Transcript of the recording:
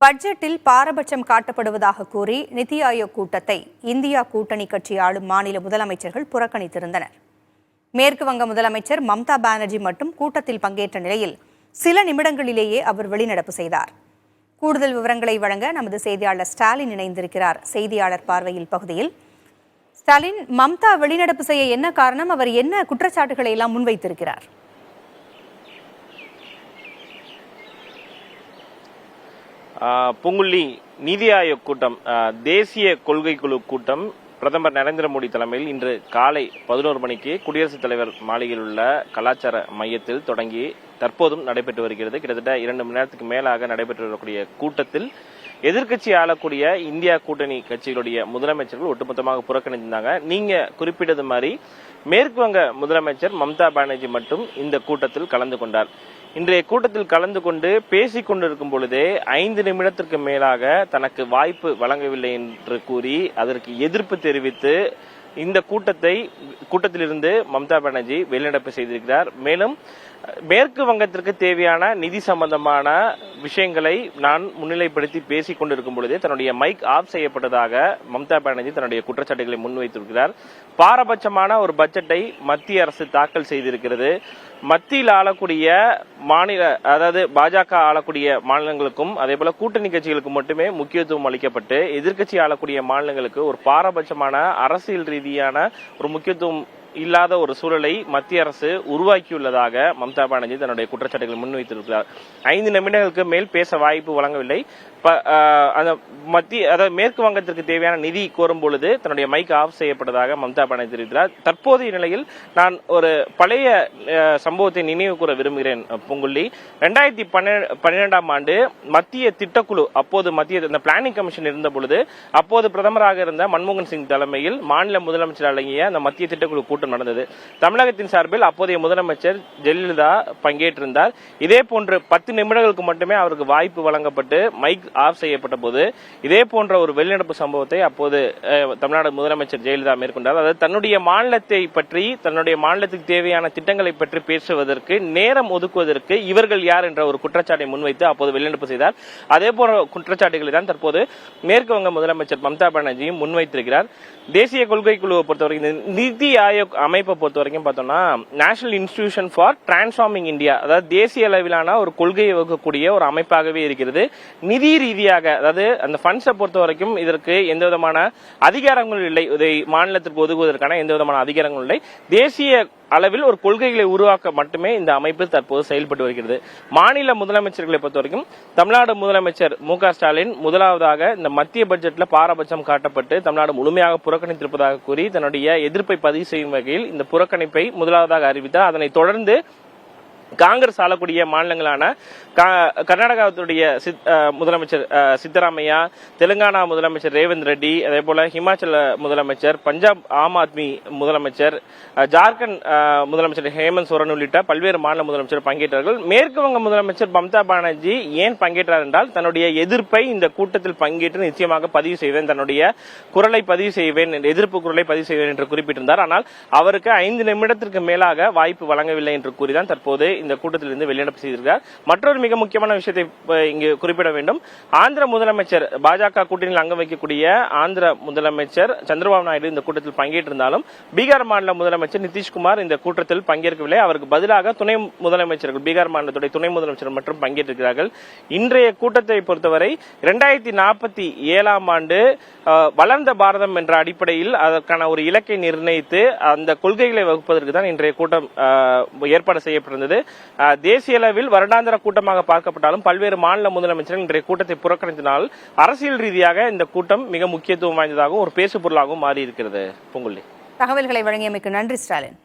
பட்ஜெட்டில் பாரபட்சம் காட்டப்படுவதாக கூறி நிதி ஆயோக் கூட்டத்தை இந்தியா கூட்டணி கட்சி ஆளும் மாநில முதலமைச்சர்கள் புறக்கணித்திருந்தனர். மேற்கு வங்க முதலமைச்சர் மம்தா பானர்ஜி மட்டும் கூட்டத்தில் பங்கேற்ற நிலையில் சில நிமிடங்களிலேயே அவர் வெளிநடப்பு செய்தார். கூடுதல் விவரங்களை வழங்க நமது செய்தியாளர் ஸ்டாலின் இணைந்திருக்கிறார். செய்தியாளர் பார்வையில் பகுதியில் ஸ்டாலின், மம்தா வெளிநடப்பு செய்ய என்ன காரணம்? அவர் என்ன குற்றச்சாட்டுகளை எல்லாம் முன்வைத்திருக்கிறார்? பூங்குழலி, நிதி ஆயோக் கூட்டம், தேசிய கொள்கை குழு கூட்டம் பிரதமர் நரேந்திர மோடி தலைமையில் இன்று காலை 11 மணிக்கு குடியரசுத் தலைவர் மாளிகையில் உள்ள கலாச்சார மையத்தில் தொடங்கி தற்போதும் நடைபெற்று வருகிறது. கிட்டத்தட்ட 2 மணி நேரத்துக்கு மேலாக நடைபெற்று வரக்கூடிய கூட்டத்தில் எதிர்க்கட்சி ஆளக்கூடிய இந்தியா கூட்டணி கட்சிகளுடைய முதலமைச்சர்கள் ஒட்டுமொத்தமாக புறக்கணித்திருந்தாங்க. நீங்க குறிப்பிட்டது மாதிரி மேற்கு வங்க முதலமைச்சர் மம்தா பானர்ஜி மட்டும் இந்த கூட்டத்தில் கலந்து கொண்டார். இன்றைய கூட்டத்தில் கலந்து கொண்டு பேசிக் கொண்டிருக்கும் பொழுதே 5 நிமிடத்திற்கு மேலாக தனக்கு வாய்ப்பு வழங்கவில்லை என்று கூறி அதற்கு எதிர்ப்பு தெரிவித்து இந்த கூட்டத்திலிருந்து மம்தா பானர்ஜி வெளிநடப்பு செய்திருக்கிறார். மேலும் மேற்கு வங்கத்திற்கு தேவையான நிதி சம்பந்தமான விஷயங்களை நான் முன்னிலைப்படுத்தி பேசிக் கொண்டிருக்கும் பொழுதே தன்னுடைய மைக் ஆஃப் செய்யப்பட்டதாக மம்தா பானர்ஜி தன்னுடைய குற்றச்சாட்டுகளை முன்வைத்திருக்கிறார். பாரபட்சமான ஒரு பட்ஜெட்டை மத்திய அரசு தாக்கல் செய்திருக்கிறது. மத்தியில் ஆளக்கூடிய மாநில, அதாவது பாஜக ஆளக்கூடிய மாநிலங்களுக்கும் அதே போல கூட்டணி கட்சிகளுக்கு மட்டுமே முக்கியத்துவம் அளிக்கப்பட்டு எதிர்க்கட்சி ஆளக்கூடிய மாநிலங்களுக்கு ஒரு பாரபட்சமான அரசியல் ரீதியான ஒரு முக்கியத்துவம் இல்லாத ஒரு சூழலை மத்திய அரசு உருவாக்கியுள்ளதாக மம்தா பானர்ஜி தன்னுடைய குற்றச்சாட்டுகளை முன்வைத்திருக்கிறார். 5 நிமிடங்களுக்கு மேல் பேச வாய்ப்பு வழங்கவில்லை. அதாவது மேற்கு வங்கத்திற்கு தேவையான நிதி கோரும் பொழுது தன்னுடைய மைக் ஆஃப் செய்யப்பட்டதாக மம்தா பானர்ஜி தெரிவித்தார். தற்போதைய நிலையில் நான் ஒரு பழைய சம்பவத்தை நினைவு கூற விரும்புகிறேன். பூங்குழலி, 2012ஆம் ஆண்டு மத்திய திட்டக்குழு, அப்போது மத்திய பிளானிங் கமிஷன் இருந்த பொழுது அப்போது பிரதமராக இருந்த மன்மோகன் சிங் தலைமையில் மாநில முதலமைச்சர் அடங்கிய அந்த மத்திய திட்டக்குழு கூட்டம் நடந்தது. தமிழகத்தின் சார்பில் அப்போதைய முதலமைச்சர் ஜெயலலிதா பங்கேற்றிருந்தார். இதே போன்று 10 நிமிடங்களுக்கு மட்டுமே அவருக்கு வாய்ப்பு வழங்கப்பட்டு மைக் ஆஃப் செய்யப்பட்ட போது இதே போன்ற ஒரு வெளிநடப்பு சம்பவத்தை அப்போது தமிழ்நாடு முதலமைச்சர் ஜெயலலிதா மேற்கொண்டார். அதாவது தன்னுடைய மாநிலத்தை பற்றி, தன்னுடைய மாநிலத்துக்கு தேவையான திட்டங்களை பற்றி பேசுவதற்கு நேரம் ஒதுக்குவதற்கு இவர்கள் யார் என்ற ஒரு குற்றச்சாட்டை முன்வைத்து அப்போது வெளிநடப்பு செய்தார். அதே போன்ற குற்றச்சாட்டுகளை தான் தற்போது மேற்கு வங்க முதலமைச்சர் மம்தா பானர்ஜியும் முன்வைத்திருக்கிறார். தேசிய கொள்கை குழுவை பொறுத்தவரைக்கும், நிதி ஆயோக் அமைப்பை பொறுத்த வரைக்கும் பார்த்தோம்னா national institution for transforming India, அதாவது தேசிய அளவிலான ஒரு கொள்கையை வகுக்கக்கூடிய ஒரு அமைப்பாகவே இருக்கிறது. நிதி ரீதியாக, அதாவது அந்த ஃபண்ட்ஸை பொறுத்த வரைக்கும் இதற்கு எந்த விதமான அதிகாரங்கள் இல்லை. இதை மாநிலத்திற்கு ஒதுக்குவதற்கான எந்த விதமான அதிகாரங்களும் இல்லை. தேசிய அளவில் ஒரு கொள்கைகளை உருவாக்க மட்டுமே இந்த அமைப்பு தற்போது செயல்பட்டு வருகிறது. மாநில முதலமைச்சர்களை பொறுத்த வரைக்கும் தமிழ்நாடு முதலமைச்சர் மு.க. ஸ்டாலின் முதலாவதாக இந்த மத்திய பட்ஜெட்ல பாரபட்சம் காட்டப்பட்டு தமிழ்நாடு முழுமையாக புறக்கணித்திருப்பதாக கூறி தன்னுடைய எதிர்ப்பை பதிவு செய்யும் வகையில் இந்த புறக்கணிப்பை முதலாவதாக அறிவித்தார். அதனைத் தொடர்ந்து காங்கிரஸ் ஆளக்கூடிய மாநிலங்களான கர்நாடகாவுடைய முதலமைச்சர் சித்தராமையா, தெலுங்கானா முதலமைச்சர் ரேவந்த் ரெட்டி, அதே போல ஹிமாச்சல முதலமைச்சர், பஞ்சாப் ஆம் ஆத்மி முதலமைச்சர், ஜார்க்கண்ட் முதலமைச்சர் ஹேமந்த் சோரன் உள்ளிட்ட பல்வேறு மாநில முதலமைச்சர் பங்கேற்றார்கள். மேற்கு வங்க முதலமைச்சர் மம்தா பானர்ஜி ஏன் பங்கேற்றார் என்றால் தன்னுடைய எதிர்ப்பை இந்த கூட்டத்தில் பங்கேற்று நிச்சயமாக பதிவு செய்வேன், தன்னுடைய குரலை பதிவு செய்வேன், எதிர்ப்பு குரலை பதிவு செய்வேன் என்று குறிப்பிட்டிருந்தார். ஆனால் அவருக்கு 5 நிமிடத்திற்கு மேலாக வாய்ப்பு வழங்கவில்லை என்று கூறிதான் தற்போது இந்த கூட்டத்திலிருந்து வெளிநடப்பு செய்திருக்கிறார். மற்றொரு மிக முக்கியமான விஷயத்தை இங்கு குறிப்பிட வேண்டும். ஆந்திர முதலமைச்சர், பாஜக கூட்டணியில் அங்கம் வைக்கக்கூடிய ஆந்திர முதலமைச்சர் சந்திரபாபு நாயுடு இந்த கூட்டத்தில் பங்கேற்றிருந்தாலும் பீகார் மாநில முதலமைச்சர் நிதிஷ்குமார் இந்த கூட்டத்தில் பங்கேற்கவில்லை. அவருக்கு பதிலாக துணை முதலமைச்சர்கள், பீகார் மாநிலத்துடைய துணை முதலமைச்சர் மற்றும் பங்கேற்றிருக்கிறார்கள். இன்றைய கூட்டத்தை பொறுத்தவரை 2047ஆம் ஆண்டு வளர்ந்த பாரதம் என்ற அடிப்படையில் அதற்கான ஒரு இலக்கை நிர்ணயித்து அந்த கொள்கைகளை வகுப்பதற்கு தான் இன்றைய கூட்டம் ஏற்பாடு செய்யப்பட்டிருந்தது. தேசிய அளவில் வருடாந்திர கூட்டமாக பார்க்கப்பட்டாலும் பல்வேறு மாநில முதலமைச்சர்கள் இன்றைய கூட்டத்தை புறக்கணித்தனால் அரசியல் ரீதியாக இந்த கூட்டம் மிக முக்கியத்துவம் வாய்ந்ததாகவும் ஒரு பேசு பொருளாகவும் மாறி இருக்கிறது. பூங்குழலி, தகவல்களை வழங்கியமைக்கு நன்றி ஸ்டாலின்.